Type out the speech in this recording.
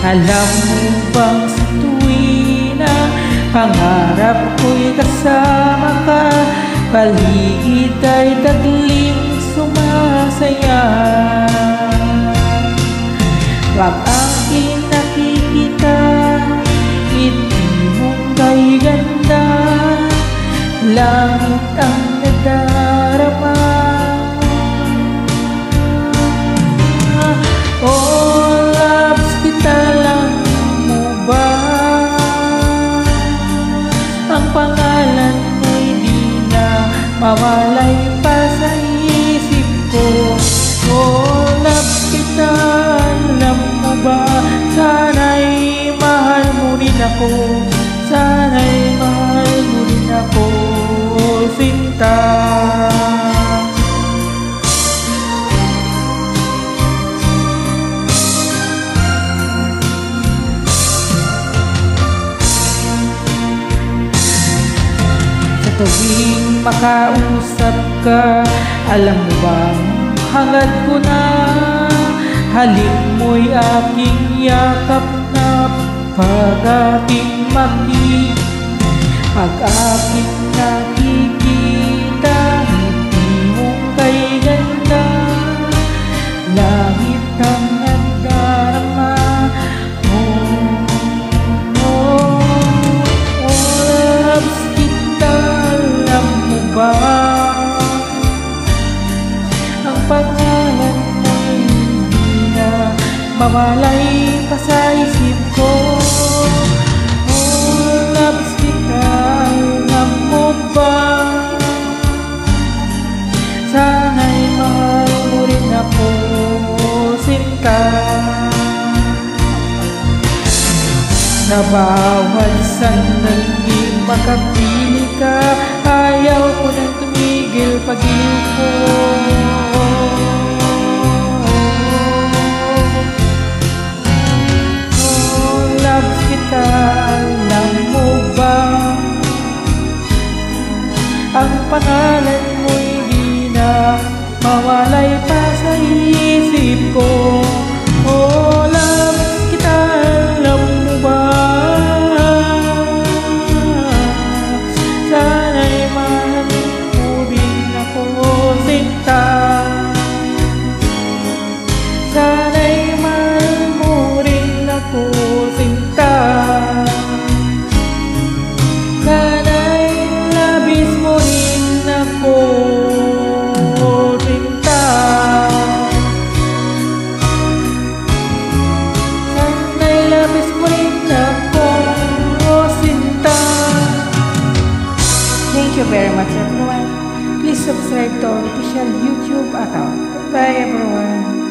Alam mo bang sa tuwin ang pangarap ko'y kasama ka, paligid ay tagling sumasaya. Wag aking nakikita, ngiti mong kay ganda, langit ang nadarama. Oh, loves kita, lang mo ba? Ang pangalan mo'y di na mawalay pa sa isip ko. Oh, loves kita, alam mo ba? Sana'y mahal mo rin ako, sana'y mahal mo rin ako, Sinta. Tuwing makausap ka, alam mo bang hangad ko na, halik mo'y aking yakap na pag-aking makik. Pag-aking nakikita, ngiti mong kay ganda, langit ang nagdarama. Ang pangalan mo'y di na mawalay pa sa isip ko. Oh, loves kita, alam mo ba? Sana'y mahal mo rin ako, Sinta. Sa bawat sandali makapili ka, ayaw ko nang tumigil pag-ibig ko. Oh, loves kita, alam mo ba? Ang pangalan mo'y di na mawalay pa sa isip ko. Oh, loves kita, alam mo ba? Sana'y mahal mo rin ako, Sinta. Sana'y labis mo rin ako, Sinta. Sana'y labis mo rin ako, Sinta. Thank you very much, everyone. Please subscribe to our official YouTube account. Bye, everyone.